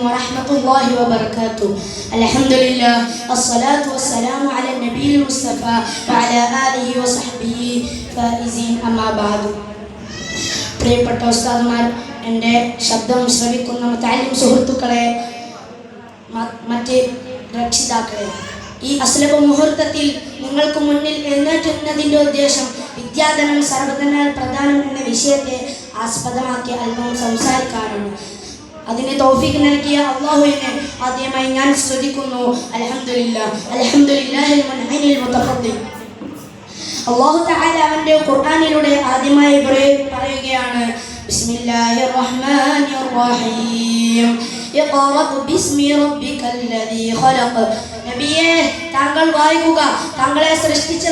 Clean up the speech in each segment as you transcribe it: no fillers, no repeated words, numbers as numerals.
ورحمة الله وبركاته. الحمد لله الصلاة والسلام على النبي المصطفى وعلى آله وصحبه فائزين أما بعد. പ്രിയപ്പെട്ട ഉസ്താദ്മാർ, എൻ്റെ ശബ്ദം ശ്രവിക്കുന്ന മുതഅല്ലിം സുഹൃത്തുക്കളെ, മറ്റ് രക്ഷിതാക്കളെ, ഈ അസ്ലബ് മുഹൂർത്തത്തിൽ നിങ്ങൾക്ക് മുന്നിൽ എഴുന്നേറ്റുന്നതിൻ്റെ ഉദ്ദേശം വിദ്യാധനം സർവ്വധനാൽ പ്രധാനം എന്ന വിഷയത്തെ ആസ്പദമാക്കി അല്പം സംസാരിക്കാനാണ്. അതിന് തൗഫീഖ് നൽകിയ അല്ലാഹുവിനെ ആദ്യമായി ഞാൻ സ്തുതിക്കുന്നു. അൽഹംദുലില്ലാഹ് അൽഹംദുലില്ലാഹിൽ മുൻഇനിൽ മുതഫദ്ദിൽ. അല്ലാഹു തആല അവന്റെ ഖുർആനിലൂടെ ആദ്യമായി പറയുകയാണ്, ബിസ്മില്ലാഹിർ റഹ്മാനിർ റഹീം, ഇഖ്റഅ ബിസ്മി റബ്ബിക്കല്ലദീ ഖലഖ്. നബിയേ, താങ്കൾ വായിക്കുക, താങ്കളെ സൃഷ്ടിച്ച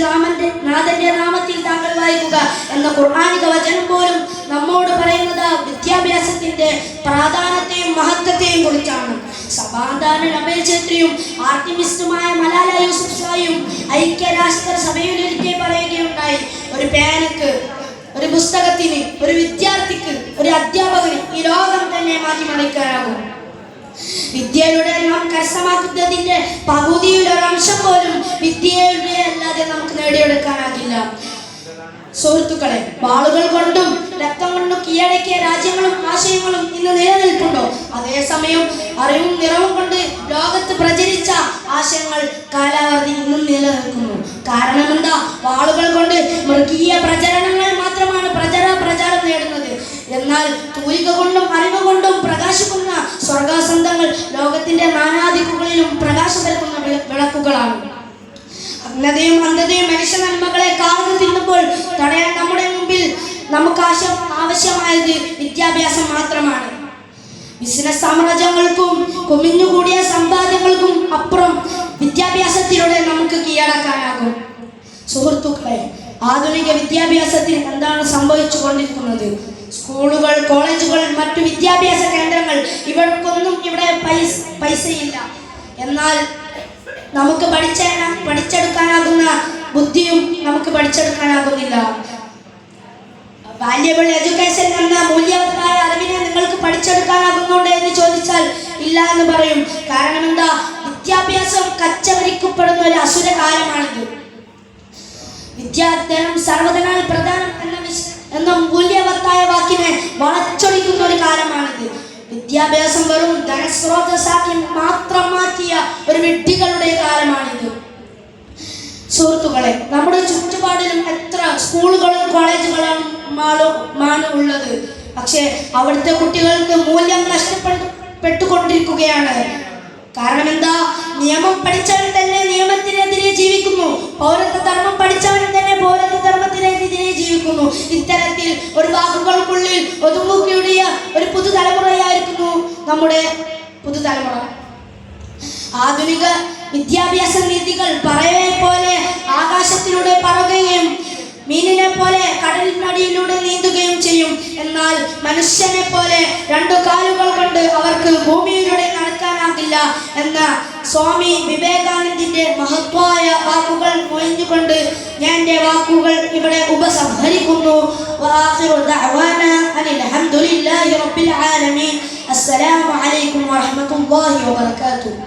നാഥന്റെ നാമത്തിൽ താങ്കൾ വായിക്കുക എന്ന ഖുർആനിക വചനം പോലും നമ്മോട് പറയുന്നത് വിദ്യാഭ്യാസത്തിന്റെ പ്രാധാന്യത്തെയും മഹത്വത്തെയും കുറിച്ചാണ്. സമാധാന നൊബേൽ ആർട്ടിമിസ്റ്റുമായ മലാല യൂസുഫ്സായും ഐക്യരാഷ്ട്ര സഭയിലൊരിക്കൽ പറയുകയുണ്ടായി, ഒരു പേനക്ക്, ഒരു പുസ്തകത്തിന്, ഒരു വിദ്യാർത്ഥിക്ക്, ഒരു അധ്യാപകന് ഈ ലോകം തന്നെ മാറ്റിമറിക്കാനാകും. വിദ്യയിലൂടെ നാം കരസ്ഥമാക്കുന്നതിന്റെ പകുതിയിലൊരംശം പോലും വിദ്യയിലൂടെ അല്ലാതെ നമുക്ക് നേടിയെടുക്കാനാകില്ല. സുഹൃത്തുക്കളെ, വാളുകൾ കൊണ്ടും രക്തം കൊണ്ടും കീഴടക്കിയ രാജ്യങ്ങളും ആശയങ്ങളും ഇന്ന് നിലനിൽപ്പുണ്ടോ? അതേസമയം അറിവും നിറവും കൊണ്ട് ലോകത്ത് പ്രചരിച്ച ആശയങ്ങൾ കാലാവധി ഇന്നും നിലനിൽക്കുന്നു. കാരണം എന്താ? വാളുകൾ കൊണ്ട് മൃഗീയ പ്രചരണങ്ങൾ മാത്രമാണ് പ്രചാരം നേടുന്നത്. എന്നാൽ തൂലിക കൊണ്ടും അറിവ് കൊണ്ടും പ്രകാശിക്കുന്ന സ്വർഗാസന്തങ്ങൾ ലോകത്തിന്റെ നാനാദിക്കുകളിലും പ്രകാശം പരത്തുന്ന വിളക്കുകളാണ്. അജ്ഞതയും അന്ധതയും മനുഷ്യ നന്മകളെ കാർന്നു തിന്നുമ്പോൾ തടയാൻ നമ്മുടെ മുമ്പിൽ നമുക്ക് ആവശ്യമായത് വിദ്യാഭ്യാസം മാത്രമാണ്. ബിസിനസ് സാമ്രാജ്യങ്ങൾക്കും കുമിഞ്ഞുകൂടിയ സമ്പാദ്യങ്ങൾക്കും അപ്പുറം വിദ്യാഭ്യാസത്തിലൂടെ നമുക്ക് കീഴടക്കാനാകും. സുഹൃത്തുക്കളെ, ആധുനിക വിദ്യാഭ്യാസത്തിൽ എന്താണ് സംഭവിച്ചു കൊണ്ടിരിക്കുന്നത്? സ്കൂളുകൾ, കോളേജുകൾ, മറ്റു വിദ്യാഭ്യാസ കേന്ദ്രങ്ങൾ, ഇവർക്കൊന്നും ഇവിടെ പൈസയില്ല. എന്നാൽ നമുക്ക് പഠിച്ചെടുക്കാനാകുന്ന ബുദ്ധിയും നമുക്ക് പഠിച്ചെടുക്കാനാകുന്നില്ല. വാല്യബിൾ എഡ്യൂക്കേഷൻ എന്ന മൂല്യവത്തായ അറിവിനെ നിങ്ങൾക്ക് പഠിച്ചെടുക്കാനാകുന്നുണ്ട് എന്ന് ചോദിച്ചാൽ ഇല്ല എന്ന് പറയും. കാരണം എന്താ? വിദ്യാഭ്യാസം കച്ചവരിക്കപ്പെടുന്ന ഒരു അസുര കാലമാണിത്. വിദ്യാധനം സർവ്വധനാൽ പ്രധാനം എന്ന മൂല്യവത്തായ വാക്കിനെ വളച്ചൊടിക്കുന്ന ഒരു കാലമാണിത്. വിദ്യാഭ്യാസം വെറും ധനസ്രോതസ്സാക്കി മാത്രം മാറ്റിയ ഒരു വിഡ്ഢികളുടെ കാലമാണിത്. സുഹൃത്തുക്കളെ, നമ്മുടെ ചുറ്റുപാടിലും എത്ര സ്കൂളുകളും കോളേജുകളുമാണ് ഉള്ളത്. പക്ഷേ അവിടുത്തെ കുട്ടികൾക്ക് മൂല്യം നഷ്ടപ്പെട്ടുകൊണ്ടിരിക്കുകയാണ്. കാരണം എന്താ? നിയമം പഠിച്ചവൻ തന്നെ നിയമത്തിനെതിരെ ജീവിക്കുന്നു, പൗരത്വ ധർമ്മം പഠിച്ചവൻ തന്നെ പൗരത്വ ധർമ്മത്തിനെതിരെ ജീവിക്കുന്നു. ഇത്തരത്തിൽ ഒരു വാക്കുകൾക്കുള്ളിൽ ഒതുങ്ങിക്കൂടിയ ഒരു പുതുതലമുറയായിരിക്കുന്നു നമ്മുടെ പുതുതലമുറ. ആധുനിക വിദ്യാഭ്യാസ രീതികൾ പറയെ പോലെ ആകാശത്തിലൂടെ പറക്കുകയും മീനിനെ പോലെ കടലിനടിയിലൂടെ നീന്തുകയും ചെയ്യും. എന്നാൽ മനുഷ്യനെ പോലെ രണ്ടു കാലുകൾ കൊണ്ട് അവർക്ക് ഭൂമിയിലൂടെ നടക്കാനാകില്ല എന്ന സ്വാമി വിവേകാനന്ദന്റെ മഹത്വായ വാക്കുകൾ മൊഴിഞ്ഞുകൊണ്ട് ഞാൻ എൻ്റെ വാക്കുകൾ ഇവിടെ ഉപസംഹരിക്കുന്നു. അസ്സലാമു അലൈക്കും വറഹ്മത്തുള്ളാഹി വബറകാതുഹു.